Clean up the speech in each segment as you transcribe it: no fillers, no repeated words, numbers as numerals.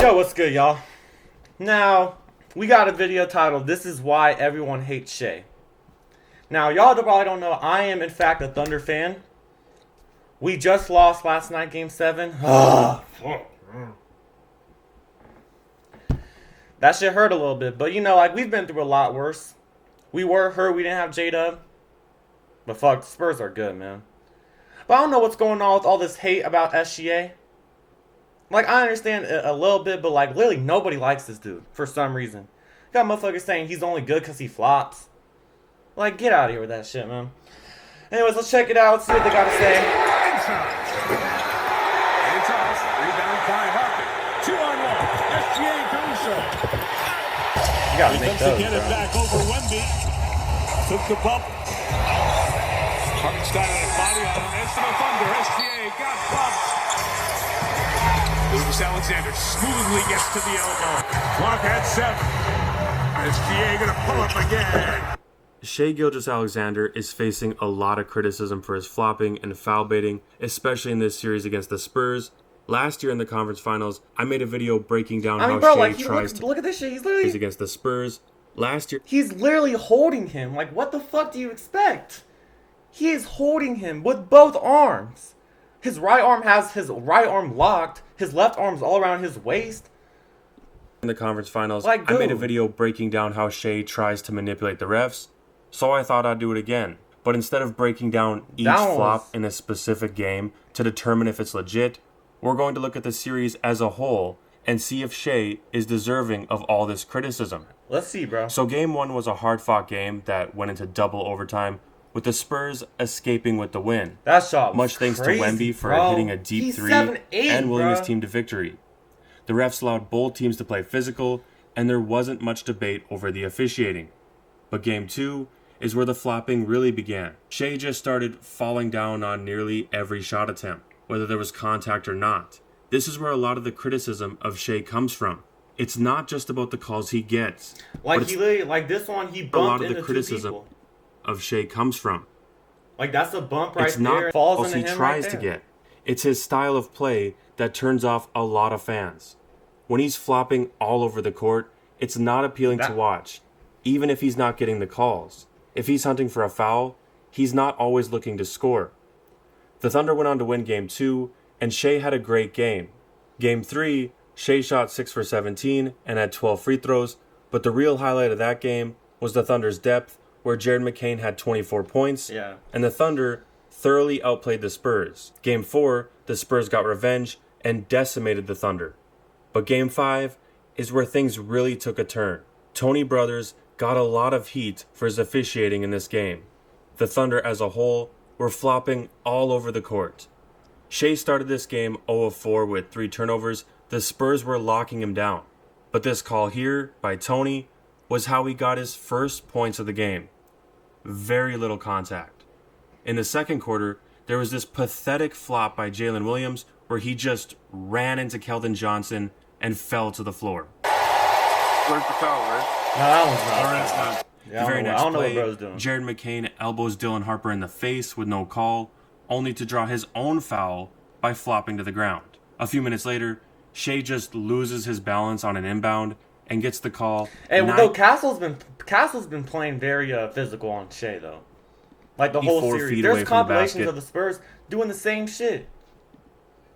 Yo, what's good, y'all? Now, we got a video titled, This is Why Everyone Hates Shea. Now, y'all probably don't know, I am, in fact, a Thunder fan. We just lost last night, Game 7. That shit hurt a little bit, but you know, like, we've been through a lot worse. We were hurt, we didn't have J-Dub. But fuck, the Spurs are good, man. But I don't know what's going on with all this hate about SGA. Like, I understand a little bit, but, like, literally nobody likes this dude for some reason. You got motherfuckers saying he's only good because he flops. Like, get out of here with that shit, man. Anyways, let's check it out. Let's see what they got to say. Rebound by Harper. 2-on-1. SGA Caruso. You gotta make those, to get it back over Wemby. Took the bump. Hartenstein on the body on an instant thunder. SGA got bumped. Lucas Alexander smoothly gets to the elbow. Clock at 7. SGA gonna pull up again. Shai Gilgeous-Alexander is facing a lot of criticism for his flopping and foul baiting, especially in this series against the Spurs. Last year in the conference finals, I made a video breaking down how Shai tries to look at this shit. He's literally against the Spurs. Last year, he's literally holding him. Like, what the fuck do you expect? He is holding him with both arms. His right arm has his right arm locked. His left arm's all around his waist. In the conference finals, like, I made a video breaking down how Shai tries to manipulate the refs, so I thought I'd do it again. But instead of breaking down each flop in a specific game to determine if it's legit, we're going to look at the series as a whole and see if Shai is deserving of all this criticism. Let's see, bro. So Game 1 was a hard-fought game that went into double overtime, with the Spurs escaping with the win. That shot was much thanks crazy, to Wemby for hitting a deep three 7'8", and willing his bro. team to victory. The refs allowed both teams to play physical, and there wasn't much debate over the officiating. But Game 2 is where the flopping really began. Shai just started falling down on nearly every shot attempt, whether there was contact or not. This is where a lot of the criticism of Shai comes from. It's not just about the calls he gets. Like, he literally, like this one, he bumped into two people. Of Shai comes from. Like, that's a bump right it's there. Not falls into into he him tries right to there. get. It's his style of play that turns off a lot of fans. When he's flopping all over the court, it's not appealing to watch, even if he's not getting the calls. If he's hunting for a foul, he's not always looking to score. The Thunder went on to win Game 2, and Shai had a great game. Game 3, Shai shot 6 for 17 and had 12 free throws, but the real highlight of that game was the Thunder's depth, where Jared McCain had 24 points, and the Thunder thoroughly outplayed the Spurs. Game 4, the Spurs got revenge and decimated the Thunder. But Game 5 is where things really took a turn. Tony Brothers got a lot of heat for his officiating in this game. The Thunder as a whole were flopping all over the court. Shai started this game 0 of 4 with 3 turnovers. The Spurs were locking him down. But this call here by Tony was how he got his first points of the game. Very little contact. In the second quarter, there was this pathetic flop by Jalen Williams where he just ran into Keldon Johnson and fell to the floor. Where's the foul, right? No, that one's not. The very next play, bro's doing. Jared McCain elbows Dylan Harper in the face with no call, only to draw his own foul by flopping to the ground. A few minutes later, Shai just loses his balance on an inbound and gets the call. Hey, though Castle's been playing very physical on Shai though. Like the whole series, there's compilations of the Spurs doing the same shit.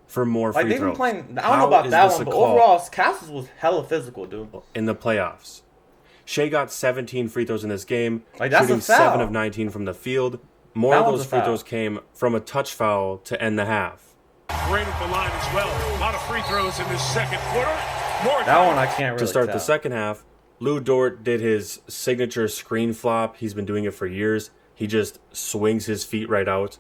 For more free throws. Like they've been playing. I don't know about that one, but overall, Castle's was hella physical, dude. In the playoffs, Shai got 17 free throws in this game, like, that's shooting a foul. 7 of 19 from the field. More of those free throws came from a touch foul to end the half. Great at the line as well. A lot of free throws in this second quarter. That one I can't really To start tell. the second half, Lou Dort did his signature screen flop. He's been doing it for years. He just swings his feet right out.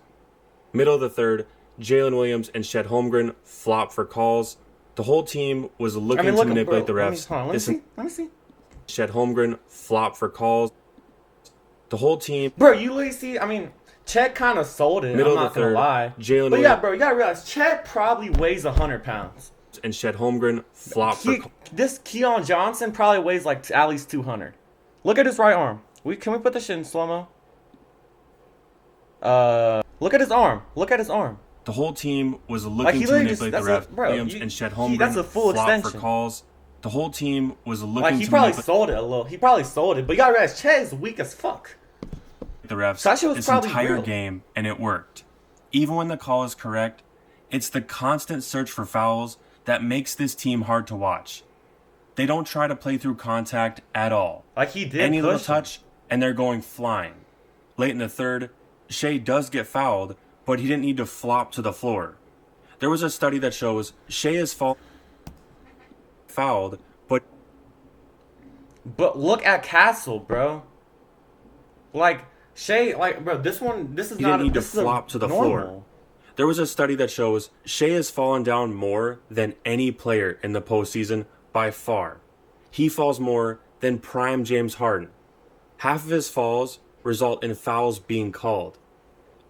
Middle of the third, Jalen Williams and Chet Holmgren flop for calls. The whole team was looking to manipulate the refs. Let me see. Chet Holmgren flop for calls. The whole team. Bro, you literally see, I mean, Chet kind of sold it. Middle I'm not of the third, gonna lie. Jalen yeah, bro, you gotta realize Chet probably weighs 100 pounds. And Chet Holmgren flop for calls. This Keon Johnson probably weighs like at least 200. Look at his right arm. Can we put this shit in slow-mo? Look at his arm. Look at his arm. The whole team was Like, looking he to literally just, manipulate the that's refs. a, bro, Williams and Shed Holmgren that's a full flopped extension. for calls. The whole team was looking Like, he to probably manipulate sold it a little. He probably sold it. But you gotta realize, Chet is weak as fuck. the refs So that shit was this probably entire real. game, and it worked. Even when the call is correct, it's the constant search for fouls that makes this team hard to watch. They don't try to play through contact at all. Like, he did Any little push him. touch, and they're going flying. Late in the third, Shea does get fouled, but he didn't need to flop to the floor. There was a study that shows Shea is fouled, but look at Castle, bro. Like, Shea, like, bro, this is he not didn't need to this is a flop to the normal. floor. There was a study that shows Shea has fallen down more than any player in the postseason by far. He falls more than prime James Harden. Half of his falls result in fouls being called.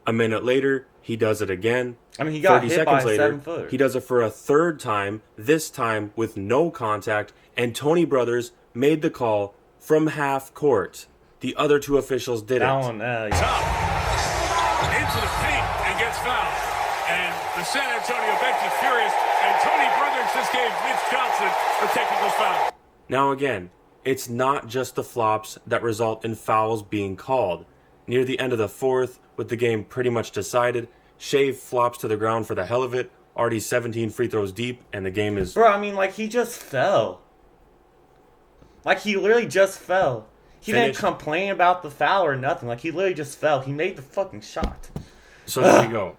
A minute later, he does it again. I mean, he got 30 hit by seconds a later, 7-footer. he does it for a third time, this time with no contact, and Tony Brothers made the call from half court. The other two officials didn't. That one, yeah. Top into the paint and gets fouled. And the San Antonio bench is furious. And Tony Brothers just gave Mitch Johnson a technical foul. Now again, it's not just the flops that result in fouls being called. Near the end of the fourth, with the game pretty much decided, Shea flops to the ground for the hell of it, already 17 free throws deep, and the game is... Bro, I mean, like, he just fell. Like, he literally just fell. He Finished. didn't complain about the foul or nothing. Like, he literally just fell. He made the fucking shot. So there you go.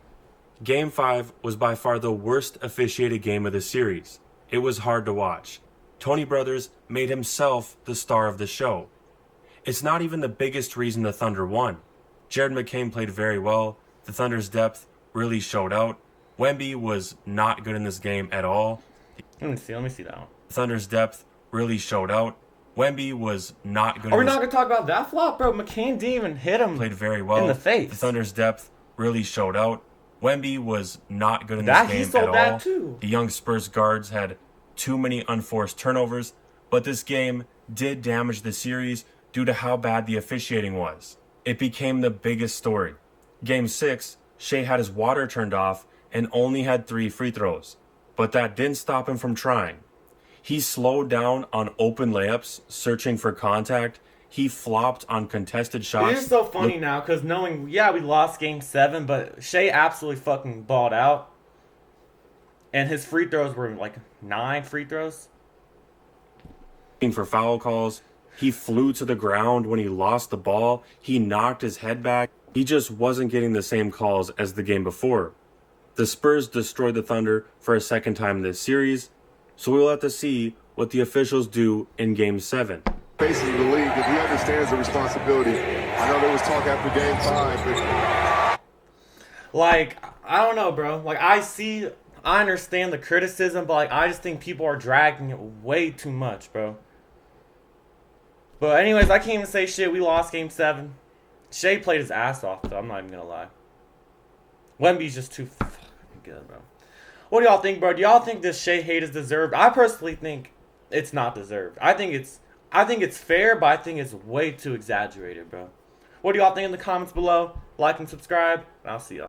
Game 5 was by far the worst officiated game of the series. It was hard to watch. Tony Brothers made himself the star of the show. It's not even the biggest reason the Thunder won. Jared McCain played very well. The Thunder's depth really showed out. Wemby was not good in this game at all. Let me see that one. Thunder's depth really showed out. Wemby was not good Are we in this not going to talk about that flop, bro? McCain didn't even hit him. played very well. in the face. The Thunder's depth really showed out. Wemby was not good in That- this he game sold at that all. too. The young Spurs guards had too many unforced turnovers, but this game did damage the series due to how bad the officiating was. It became the biggest story. Game 6, Shea had his water turned off and only had 3 free throws, but that didn't stop him from trying. He slowed down on open layups, searching for contact. He flopped on contested shots. It is so funny now because knowing, yeah, we lost game 7, but Shea absolutely fucking balled out. And his free throws were like 9 free throws. Looking for foul calls. He flew to the ground when he lost the ball. He knocked his head back. He just wasn't getting the same calls as the game before. The Spurs destroyed the Thunder for a second time this series, so we'll have to see what the officials do in Game 7. Faces of the league, and he understands the responsibility. I know there was talk after Game 5, but Like, I don't know, bro. Like, I understand the criticism, but like, I just think people are dragging it way too much, bro. But anyways, I can't even say shit. We lost game 7. Shea played his ass off, though. I'm not even gonna lie. Wemby's just too fucking good, bro. What do y'all think, bro? Do y'all think this Shea hate is deserved? I personally think it's not deserved. I think it's fair, but I think it's way too exaggerated, bro. What do y'all think in the comments below? Like and subscribe, and I'll see y'all.